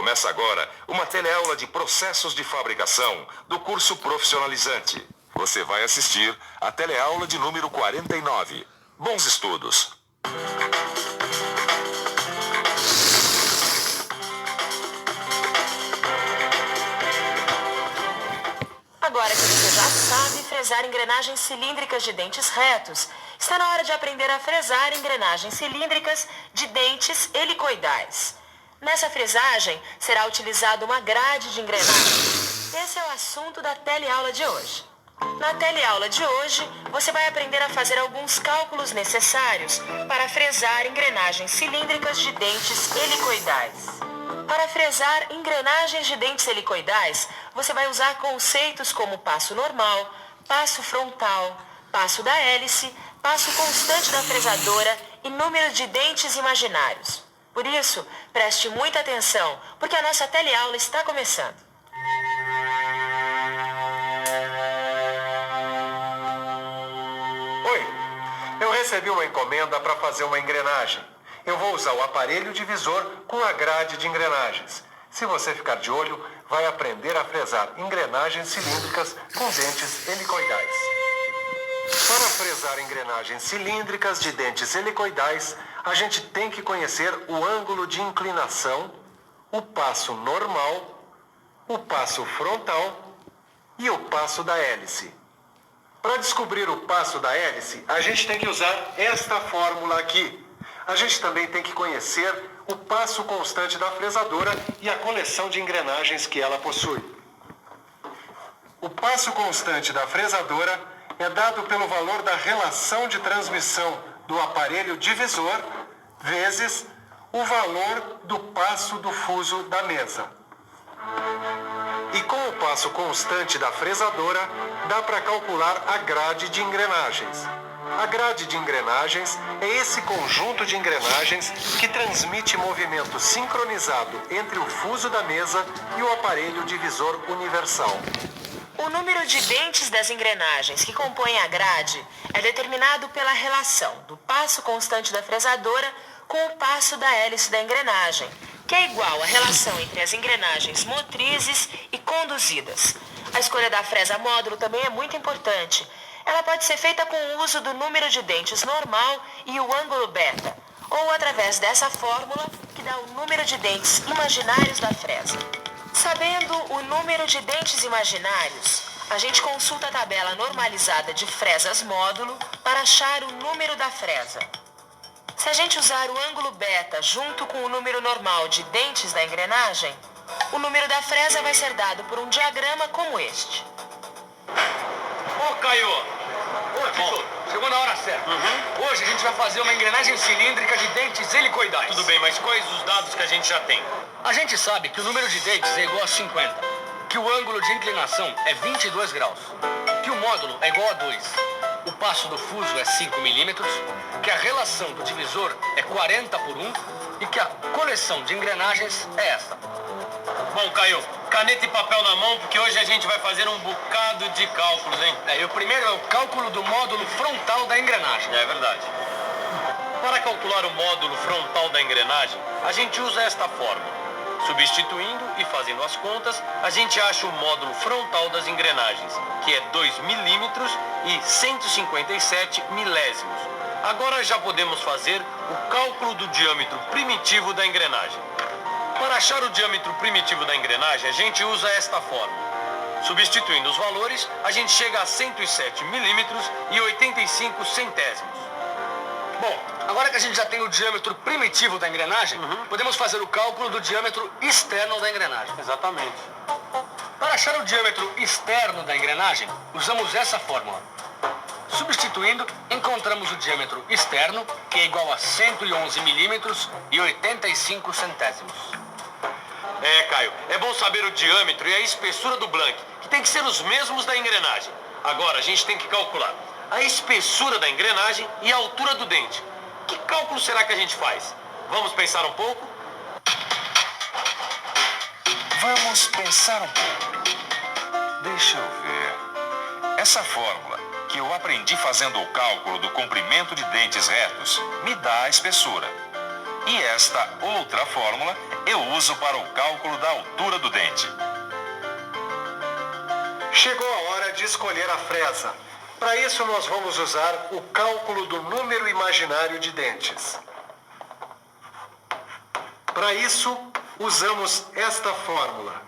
Começa agora uma teleaula de processos de fabricação do curso profissionalizante. Você vai assistir a teleaula de número 49. Bons estudos! Agora que você já sabe fresar engrenagens cilíndricas de dentes retos, está na hora de aprender a fresar engrenagens cilíndricas de dentes helicoidais. Nessa fresagem, será utilizada uma grade de engrenagem. Esse é o assunto da teleaula de hoje. Na teleaula de hoje, você vai aprender a fazer alguns cálculos necessários para fresar engrenagens cilíndricas de dentes helicoidais. Para fresar engrenagens de dentes helicoidais, você vai usar conceitos como passo normal, passo frontal, passo da hélice, passo constante da fresadora e número de dentes imaginários. Por isso, preste muita atenção, porque a nossa teleaula está começando. Oi, eu recebi uma encomenda para fazer uma engrenagem. Eu vou usar o aparelho divisor com a grade de engrenagens. Se você ficar de olho, vai aprender a fresar engrenagens cilíndricas com dentes helicoidais. Para fresar engrenagens cilíndricas de dentes helicoidais, a gente tem que conhecer o ângulo de inclinação, o passo normal, o passo frontal e o passo da hélice. Para descobrir o passo da hélice, a gente tem que usar esta fórmula aqui. A gente também tem que conhecer o passo constante da fresadora e a coleção de engrenagens que ela possui. O passo constante da fresadora é dado pelo valor da relação de transmissão do aparelho divisor vezes o valor do passo do fuso da mesa. E com o passo constante da fresadora, dá para calcular a grade de engrenagens. A grade de engrenagens é esse conjunto de engrenagens que transmite movimento sincronizado entre o fuso da mesa e o aparelho divisor universal. O número de dentes das engrenagens que compõem a grade é determinado pela relação do passo constante da fresadora com o passo da hélice da engrenagem, que é igual à relação entre as engrenagens motrizes e conduzidas. A escolha da fresa módulo também é muito importante. Ela pode ser feita com o uso do número de dentes normal e o ângulo beta, ou através dessa fórmula que dá o número de dentes imaginários da fresa. Sabendo o número de dentes imaginários, a gente consulta a tabela normalizada de fresas módulo para achar o número da fresa. Se a gente usar o ângulo beta junto com o número normal de dentes da engrenagem, o número da fresa vai ser dado por um diagrama como este. Ô, Caio! Ô, Tito, chegou na hora certa. Hoje a gente vai fazer uma engrenagem cilíndrica de dentes helicoidais. Tudo bem, mas quais os dados que a gente já tem? A gente sabe que o número de dentes é igual a 50, que o ângulo de inclinação é 22 graus, que o módulo é igual a 2, o passo do fuso é 5 milímetros, que a relação do divisor é 40 por 1 e que a coleção de engrenagens é essa. Bom, Caio, caneta e papel na mão, porque hoje a gente vai fazer um bocado de cálculos, hein? E o primeiro é o cálculo do módulo frontal da engrenagem. É verdade. Para calcular o módulo frontal da engrenagem, a gente usa esta fórmula. Substituindo e fazendo as contas, a gente acha o módulo frontal das engrenagens, que é 2 milímetros e 157 milésimos. Agora já podemos fazer o cálculo do diâmetro primitivo da engrenagem. Para achar o diâmetro primitivo da engrenagem, a gente usa esta fórmula. Substituindo os valores, a gente chega a 107 milímetros e 85 centésimos. Bom, agora que a gente já tem o diâmetro primitivo da engrenagem, podemos fazer o cálculo do diâmetro externo da engrenagem. Exatamente. Para achar o diâmetro externo da engrenagem, usamos essa fórmula. Substituindo, encontramos o diâmetro externo, que é igual a 111 milímetros e 85 centésimos. É, Caio, é bom saber o diâmetro e a espessura do blank, que tem que ser os mesmos da engrenagem. Agora a gente tem que calcular a espessura da engrenagem e a altura do dente. Que cálculo será que a gente faz? Vamos pensar um pouco? Vamos pensar um pouco. Deixa eu ver. Essa fórmula que eu aprendi fazendo o cálculo do comprimento de dentes retos me dá a espessura. E esta outra fórmula eu uso para o cálculo da altura do dente. Chegou a hora de escolher a fresa. Para isso, nós vamos usar o cálculo do número imaginário de dentes. Para isso, usamos esta fórmula.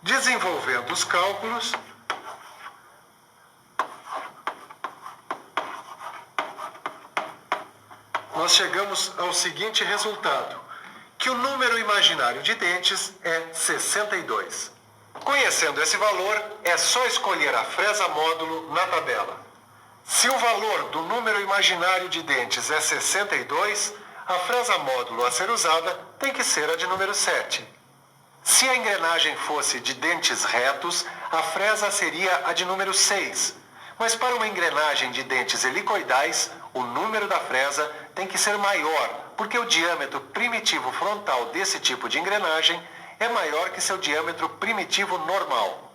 Desenvolvendo os cálculos, nós chegamos ao seguinte resultado, que o número imaginário de dentes é 62. Conhecendo esse valor, é só escolher a fresa módulo na tabela. Se o valor do número imaginário de dentes é 62, a fresa módulo a ser usada tem que ser a de número 7. Se a engrenagem fosse de dentes retos, a fresa seria a de número 6. Mas para uma engrenagem de dentes helicoidais, o número da fresa tem que ser maior, porque o diâmetro primitivo frontal desse tipo de engrenagem é maior que seu diâmetro primitivo normal.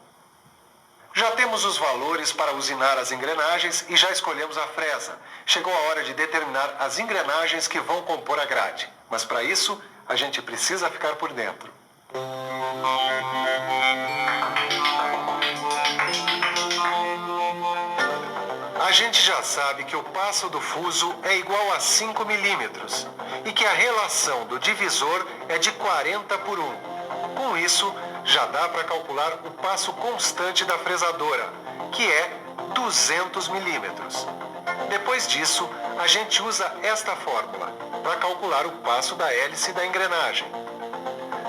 Já temos os valores para usinar as engrenagens e já escolhemos a fresa. Chegou a hora de determinar as engrenagens que vão compor a grade. Mas para isso, a gente precisa ficar por dentro. A gente já sabe que o passo do fuso é igual a 5 milímetros e que a relação do divisor é de 40 por 1. Com isso, já dá para calcular o passo constante da fresadora, que é 200 milímetros. Depois disso, a gente usa esta fórmula para calcular o passo da hélice da engrenagem.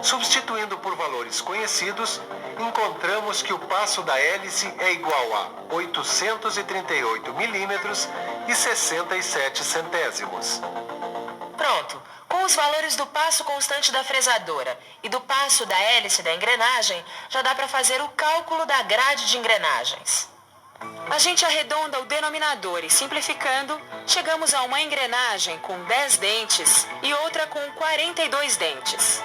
Substituindo por valores conhecidos, encontramos que o passo da hélice é igual a 838 milímetros e 67 centésimos. Pronto. Com os valores do passo constante da fresadora e do passo da hélice da engrenagem, já dá para fazer o cálculo da grade de engrenagens. A gente arredonda o denominador e, simplificando, chegamos a uma engrenagem com 10 dentes e outra com 42 dentes.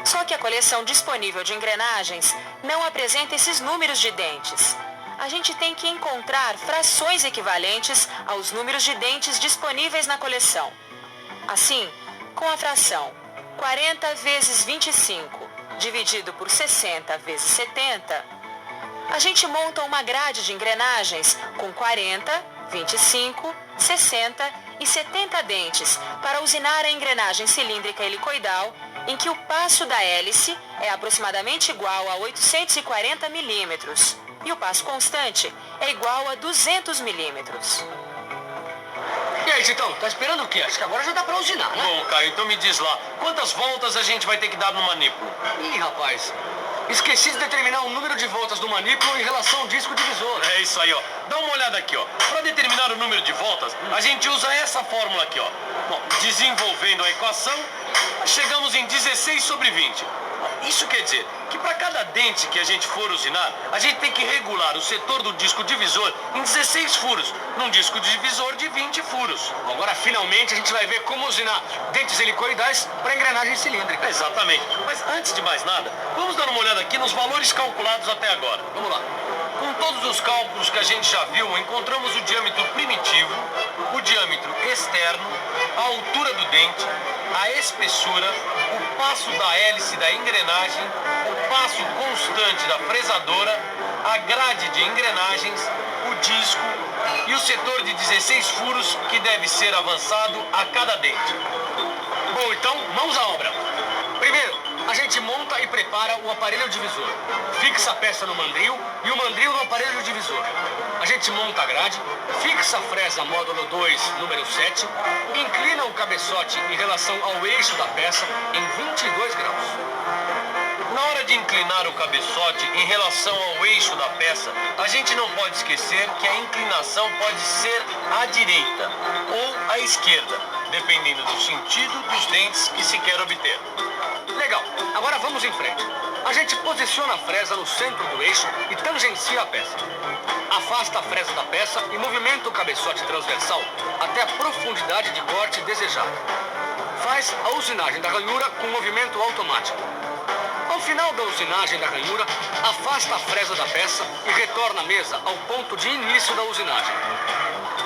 Só que a coleção disponível de engrenagens não apresenta esses números de dentes. A gente tem que encontrar frações equivalentes aos números de dentes disponíveis na coleção. Assim, com a fração 40 vezes 25 dividido por 60 vezes 70, a gente monta uma grade de engrenagens com 40, 25, 60 e 70 dentes para usinar a engrenagem cilíndrica helicoidal, em que o passo da hélice é aproximadamente igual a 840 milímetros e o passo constante é igual a 200 milímetros. E aí, Titão, tá esperando o quê? Acho que agora já dá pra usinar, né? Bom, Caio, então me diz lá, quantas voltas a gente vai ter que dar no manípulo? Ih, rapaz, esqueci de determinar o número de voltas do manípulo em relação ao disco divisor. É isso aí, ó. Dá uma olhada aqui, ó. Para determinar o número de voltas, a gente usa essa fórmula aqui, ó. Bom, desenvolvendo a equação, chegamos em 16 sobre 20. Isso quer dizer que para cada dente que a gente for usinar, a gente tem que regular o setor do disco divisor em 16 furos, num disco divisor de 20 furos. Agora, finalmente, a gente vai ver como usinar dentes helicoidais para engrenagem cilíndrica. Exatamente. Mas antes de mais nada, vamos dar uma olhada aqui nos valores calculados até agora. Vamos lá. Com todos os cálculos que a gente já viu, encontramos o diâmetro primitivo, o diâmetro externo, a altura do dente, a espessura, o passo da hélice da engrenagem, o passo constante da fresadora, a grade de engrenagens, o disco e o setor de 16 furos que deve ser avançado a cada dente. Bom, então, mãos à obra. Primeiro, a gente monta e prepara o aparelho divisor. Fixa a peça no mandril e o mandril no aparelho divisor. A gente monta a grade, fixa a fresa módulo 2, número 7, inclina o cabeçote em relação ao eixo da peça em 22 graus. Na hora de inclinar o cabeçote em relação ao eixo da peça, a gente não pode esquecer que a inclinação pode ser à direita ou à esquerda, dependendo do sentido dos dentes que se quer obter. Legal, agora vamos em frente. A gente posiciona a fresa no centro do eixo e tangencia a peça. Afasta a fresa da peça e movimenta o cabeçote transversal até a profundidade de corte desejada. Faz a usinagem da ranhura com movimento automático. Ao Ao final da usinagem da ranhura, afasta a fresa da peça e retorna a mesa ao ponto de início da usinagem.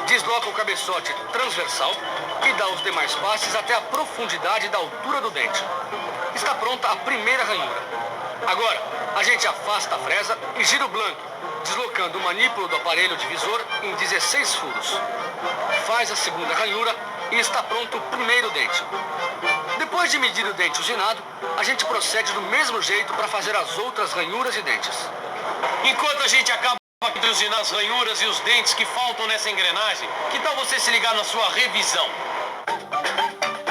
Desloca o cabeçote transversal e dá os demais passes até a profundidade da altura do dente. Está pronta a primeira ranhura. Agora, a gente afasta a fresa e gira o blanco, deslocando o manípulo do aparelho divisor em 16 furos. Faz a segunda ranhura e está pronto o primeiro dente. Depois de medir o dente usinado, a gente procede do mesmo jeito para fazer as outras ranhuras e dentes. Enquanto a gente acaba de usinar as ranhuras e os dentes que faltam nessa engrenagem, que tal você se ligar na sua revisão?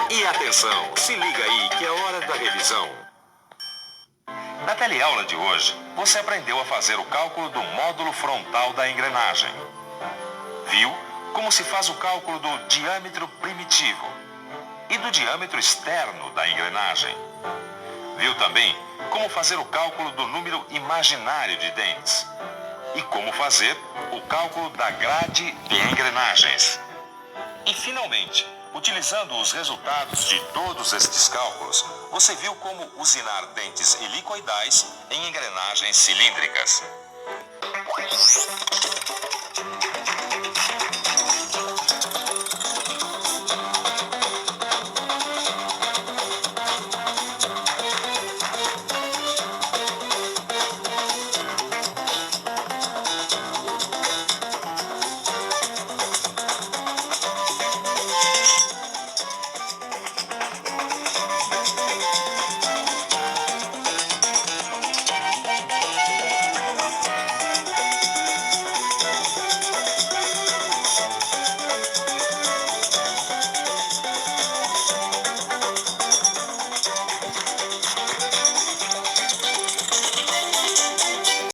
E atenção, se liga aí que é hora da revisão. Na teleaula de hoje, você aprendeu a fazer o cálculo do módulo frontal da engrenagem. Viu como se faz o cálculo do diâmetro primitivo e do diâmetro externo da engrenagem. Viu também como fazer o cálculo do número imaginário de dentes e como fazer o cálculo da grade de engrenagens. E, finalmente, utilizando os resultados de todos estes cálculos, você viu como usinar dentes helicoidais em engrenagens cilíndricas.